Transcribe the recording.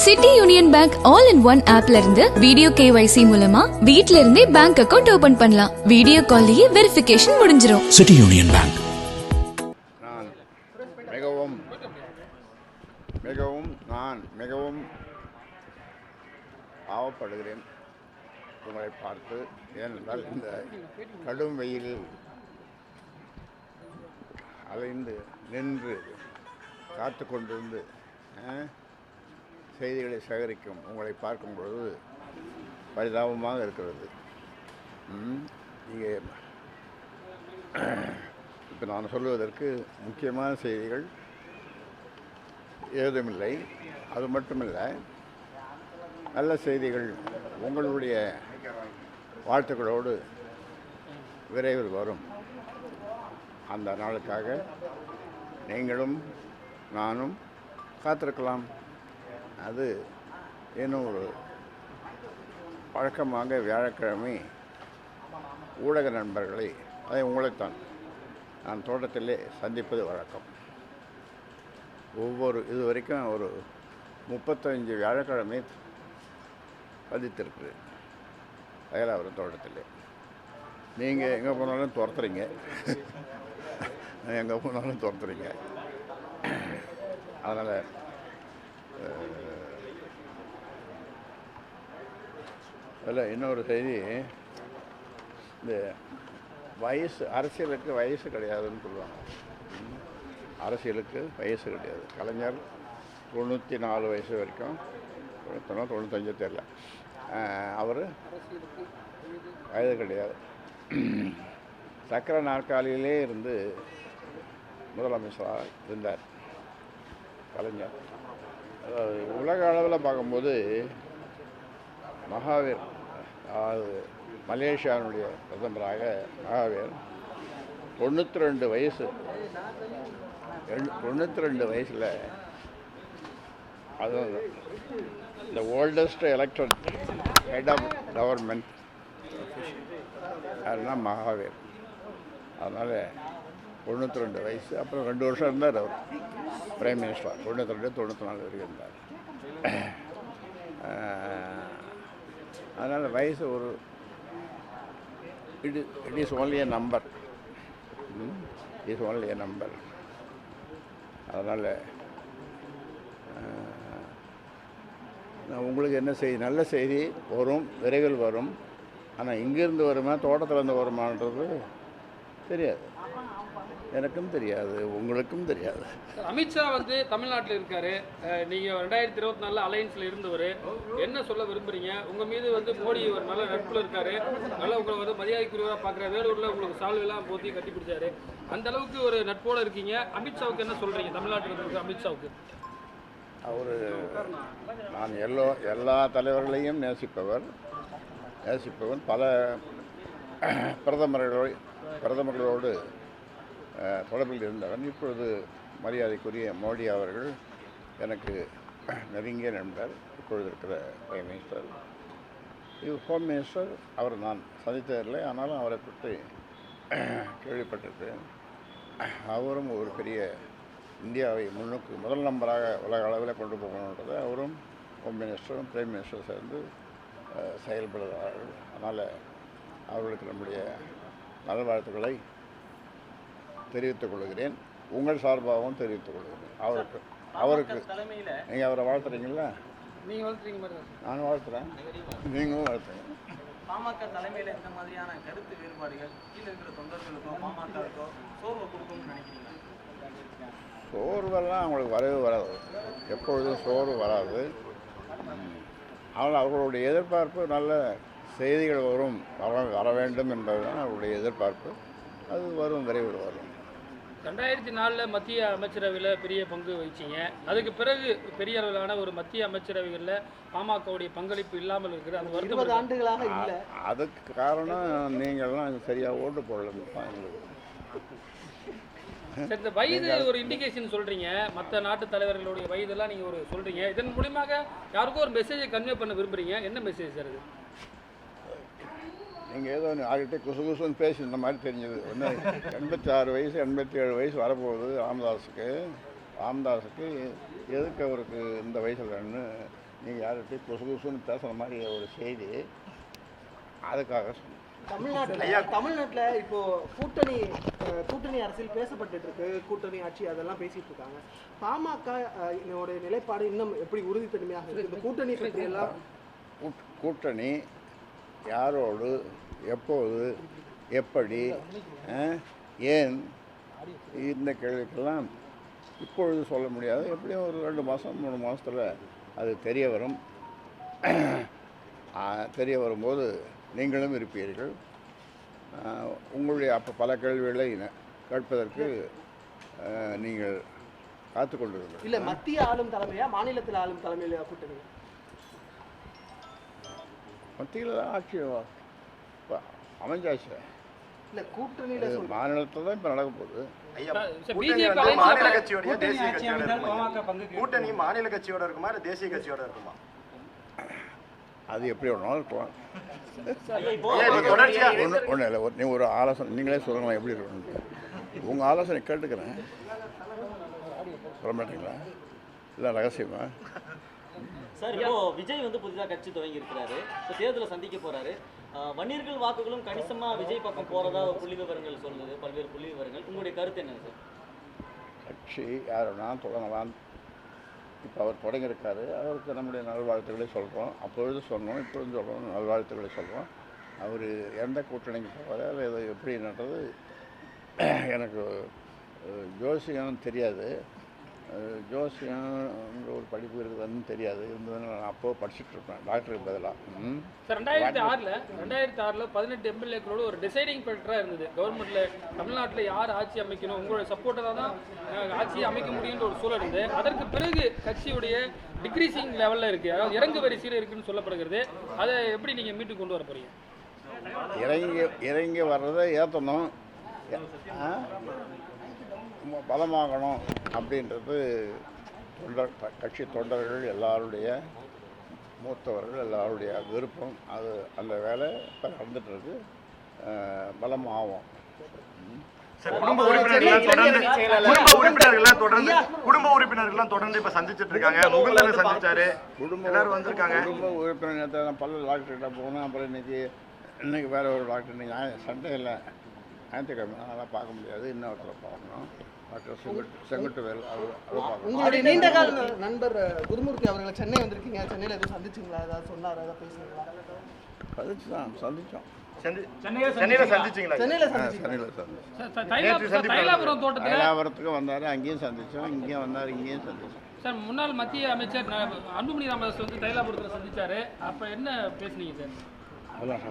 City union bank all in one ஆப்ல இருந்து video KYC மூலமா வீட்ல இருந்தே பேங்க் அக்கவுண்ட் ஓபன் பண்ணலாம். வீடியோ கால்லயே வெரிஃபிகேஷன் முடிஞ்சிரும். City union bank. நான் மிகவும் ஆவப்படுகிறேன் உங்களை பார்த்து. ஏனென்றால் இந்த கடும் வெயிலில் அலைந்து நின்று காத்து கொண்டிருந்து செய்திகளை சேகரிக்கும் உங்களை பார்க்கும் பொழுது பரிதாபமாக இருக்கிறது. இங்கே இப்போ நான் சொல்வதற்கு முக்கியமான செய்திகள் ஏதுமில்லை. அது மட்டுமில்லை, நல்ல செய்திகள் உங்களுடைய வாழ்த்துக்களோடு விரைவில் வரும். அந்த நாளுக்காக நீங்களும் நானும் காத்திருக்கலாம். அது இன்னும் ஒரு வழக்கமாக வியாழக்கிழமை ஊடக நண்பர்களை, அதை உங்களைத்தான் நான் தோட்டத்திலே சந்திப்பது வழக்கம். இது வரைக்கும் ஒரு 35 வியாழக்கிழமை சந்தித்திருக்குது அயலாவரம் தோட்டத்திலே. நீங்கள் எங்கே போனாலும் துரத்துறீங்க, எங்கே போனாலும் துரத்துறீங்க. அதனால் அதில் இன்னொரு செய்தி, இந்த அரசியலுக்கு வயசு கிடையாதுன்னு சொல்லுவாங்க. அரசியலுக்கு வயசு கிடையாது. கலைஞர் 94 வயசு வரைக்கும், 95 தெரியல, அவர் வயது கிடையாது. சக்கர நாற்காலியிலே இருந்து முதலமைச்சராக இருந்தார் கலைஞர். அதாவது உலக அளவில் பார்க்கும்போது மகாவீர், அதாவது மலேசியாவுடைய பிரதமராக மகாவீர் 92 வயசு, 92 வயசில், அதுவும் இந்த oldest elected head of government யாருன்னா மகாவீர். அதனால் 92 வயசு. அப்புறம் 2 வருஷம் இருந்தார் அவர் பிரைம் மினிஸ்டர். 92-94 வரைக்கும் இருந்தார். அதனால் வயசு ஒரு it is only a number. அதனால் உங்களுக்கு என்ன செய்தி, நல்ல செய்தி வரும், விரைவில் வரும். ஆனால் இங்கேருந்து வருமா தோட்டத்திலேருந்து வருமானது தெரியாது. எனக்கும் தெரியாது, உங்களுக்கும் தெரியாது. அமித்ஷா தமிழ்நாட்டில் இருக்காரு. நீங்கள் 2024 அலையன்ஸில் இருந்தவர். என்ன சொல்ல விரும்புகிறீங்க? உங்கள் மீது மோடி ஒரு நல்ல நட்பில் இருக்காரு, நல்லா உங்களை மரியாதைக்குரியவராக பார்க்குற. வேலூரில் உங்களுக்கு சால்வெல்லாம் போத்தி கட்டி பிடிச்சாரு. அந்த அளவுக்கு ஒரு நட்போடு இருக்கீங்க. அமித்ஷாவுக்கு என்ன சொல்கிறீங்க? தமிழ்நாட்டில் இருக்க அமித்ஷாவுக்கு நான் எல்லா தலைவர்களையும் நேசிப்பவன். பல பிரதமர்களோடு தொடர்பில் இருந்தவன். இப்பொழுது மரியாதைக்குரிய மோடி அவர்கள் எனக்கு நெருங்கிய நண்பர். இப்பொழுது இருக்கிற பிரைம் மினிஸ்டர், ஹோம் மினிஸ்டர், அவர் நான் சந்தித்ததில்லை, ஆனாலும் அவரை பற்றி கேள்விப்பட்டிருக்கேன். அவரும் ஒரு பெரிய இந்தியாவை முன்னுக்கு முதல் நம்பராக உலக அளவில் கொண்டு போகணுன்றது அவரும் ஹோம் மினிஸ்டரும் பிரைம் மினிஸ்டரும் சேர்ந்து செயல்படுகிறார்கள். அதனால் அவர்களுக்கு நம்முடைய நல்வாழ்த்துக்களை தெரிவித்துக் கொள்கிறேன். உங்கள் சார்பாகவும் தெரிவித்துக் கொள்கிறேன். அவருக்கு நீங்கள் அவரை வாழ்த்துறீங்களா? நீங்கள் வாழ்த்துறீங்க, நான் வாழ்த்துறேன், நீங்களும் வாழ்த்துங்க. பாமக தலைமையில் இந்த மாதிரியான கருத்து வேறுபாடுகள் கீழே இருக்கிற தொண்டர்களுக்கோ பாமகவுக்கோ சோர்வை கொடுக்கும்னு நினைக்கிறீங்களா? சோர்வெல்லாம் அவங்களுக்கு வரவே வராது, எப்பொழுதும் சோர்வு வராது. ஆனால் அவர்களுடைய எதிர்பார்ப்பு நல்ல செய்திகள் வர வேண்டும் என்பதுதான் அவருடைய எதிர்பார்ப்பு. அது வரும், விரைவில் வரும். 2004 மத்திய அமைச்சரவையில் பெரிய பங்கு வகிச்சிங்க. அதுக்கு பிறகு பெரிய அளவிலான ஒரு மத்திய அமைச்சரவைகளில் பாமகவுடைய பங்களிப்பு இல்லாமல் இருக்குது. அது 20 ஆண்டுகளாக இல்லை. அதுக்கு காரணம் நீங்கள்லாம் சரியாக ஓட்டு போடலாம். சரி, இந்த வயது ஒரு இண்டிகேஷன் சொல்கிறீங்க. மற்ற நாட்டு தலைவர்களுடைய வயதெல்லாம் நீங்கள் ஒரு சொல்கிறீங்க. இதன் மூலியமாக யாருக்கும் ஒரு மெசேஜை கன்வே பண்ண விரும்புகிறீங்க. என்ன மெசேஜ் சார் இது? நீங்கள் ஏதோ ஆகிட்டே குசுன்னு பேசி இந்த மாதிரி தெரிஞ்சது. 86 வயசு 87 வயசு வரப்போகுது ராமதாஸுக்கு. எதுக்கு அவருக்கு இந்த வயசில்னு நீங்கள் யார்கிட்டையும் கொசு கொசுன்னு பேசுகிற மாதிரி ஒரு செய்தி, அதுக்காக சொன்னேன். தமிழ்நாட்டில் இப்போ கூட்டணி அரசியல் பேசப்பட்டு இருக்கு, கூட்டணி ஆட்சி அதெல்லாம் பேசிட்டு இருக்காங்க. பாமக நிலைப்பாடு இன்னும் எப்படி உறுதித்தன்மையாக இருக்கு? இந்த கூட்டணி பற்றி எல்லாம் கூட்டணி யாரோடு, எப்போது, எப்படி, ஏன், இந்த கேள்விக்கெல்லாம் இப்பொழுது சொல்ல முடியாது. எப்படியும் ஒரு 2 மாதம் 3 மாதத்தில் அது தெரிய வரும். தெரிய வரும்போது நீங்களும் இருப்பீர்கள். உங்களுடைய அப்போ பல கேள்விகளை கேட்பதற்கு நீங்கள் காத்து கொண்டிருக்கிறீர்கள். இல்லை, மத்திய ஆளும் தலைமையா மாநிலத்தில் ஆளும் தலைமையில கூட்டணி? மத்தியில் தான் ஆட்சி அமைஞ்சாச்சு. இல்லை, கூட்டணியில் மாநிலத்தில் தான் இப்போ நடக்க போகுது. மாநில கட்சியோட தேசிய கட்சியோட கூட்டணி மாநில கட்சியோட இருக்குமா இல்லை தேசிய கட்சியோட இருக்குமா? அது எப்படி ஒன்றாலும் இருக்கலாம். தொடர்ச்சியாக ஒன்றும் இல்லை, நீ ஒரு ஆலோசனை நீங்களே சொல்லுங்களேன் எப்படி இருக்கணும். உங்கள் ஆலோசனை கேட்டுக்கிறேன். சொல்ல மாட்டீங்களா? இல்லை ரகசியமா? சார், இப்போ விஜய் வந்து புதிதாக கட்சி துவங்கி இருக்கிறாரு. இப்போ தேர்தலை சந்திக்க போறாரு. வன்னியர்கள் வாக்குகளும் கணிசமா விஜய் பக்கம் போறதா ஒரு புள்ளி விவரங்கள் சொல்லுது, பல்வேறு புள்ளி விவரங்கள். உங்களுடைய கருத்து என்ன சார்? கட்சி யாருன்னா தொடங்கலாம். இப்போ அவர் தொடங்கியிருக்காரு. அவருக்கு நம்முடைய நல்வாழ்த்துக்களை சொல்கிறோம். அப்பொழுது சொன்னோம், இப்பொழுது சொல்கிறோம், நல்வாழ்த்துக்களை சொல்கிறோம். அவர் எந்த கூட்டணிக்கு போவார், அது எப்படின்றது எனக்கு ஜோசியம் தெரியாது. ஜோசியம்ன்ற ஒரு படிப்பு இருக்குதுன்னு தெரியாது. இருந்ததுன்னு நான் அப்போது படிச்சுட்டு இருப்பேன் டாக்டருக்கு பதிலாக. சார், 2006 18 எம்எல்ஏக்களோட ஒரு டிசைடிங் ஃபேக்டராக இருந்தது. கவர்மெண்ட்டில் தமிழ்நாட்டில் யார் ஆட்சி அமைக்கணும், உங்களோட சப்போர்ட்டாக தான் ஆட்சியை அமைக்க முடியுன்ற ஒரு சூழல் இருந்து, அதற்கு பிறகு கட்சியுடைய டிக்ரீசிங் லெவலில் இருக்குது, அதாவது இறங்கு வரிசையில் இருக்குதுன்னு சொல்லப்படுகிறது. அதை எப்படி நீங்கள் மீட்டு கொண்டு வர போகிறீங்க? இறங்கி வர்றதை ஏற்றணும், பலமாகணும் அப்படின்றது கட்சி தொண்டர்கள் எல்லாருடைய, மூத்தவர்கள் எல்லாருடைய விருப்பம். அது அந்த வேலை இப்போ நடந்துகிட்ருக்கு. பலமாகும். குடும்ப உறுப்பினர்கள்லாம் தொடர்ந்து இப்ப சந்திச்சுட்டு இருக்காங்க. முகுந்தனை சந்திச்சாரு, எல்லாரும் வந்திருக்காங்க. குடும்ப உறுப்பினர் பல டாக்டர்கிட்ட போகணும். அப்புறம் இன்னைக்கு வேற ஒரு டாக்டர், இன்னைக்கு சண்டே இல்லை, ஞாயிற்றுக்கிழமை, அதெல்லாம் பார்க்க முடியாது. இன்னொருத்தரை பார்க்கணும். டாக்டர் செங்குட்டுவேல் அவர் பார்க்கணும். உங்களுடைய நீண்டகால நண்பர் குருமூர்த்தி அவர்களை சென்னை வந்திருக்கீங்க, சென்னையில் எதுவும் சந்திச்சிங்களா? ஏதாவது சொன்னார், ஏதாவது பேசுனீங்களா? சந்திச்சோம். சென்னையில சந்திச்சிங்களா? சென்னையில் தைலாபுரத்துக்கு வந்தார், அங்கேயும் சந்தித்தோம். இங்கேயும் வந்தார், இங்கேயும் சந்தித்தோம். சார், முன்னாள் மத்திய அமைச்சர் அன்புமணி ராமதாஸ் வந்து தைலாபுரத்தில் சந்திச்சாரு. அப்போ என்ன பேசுனீங்க சார்? அதெல்லாம்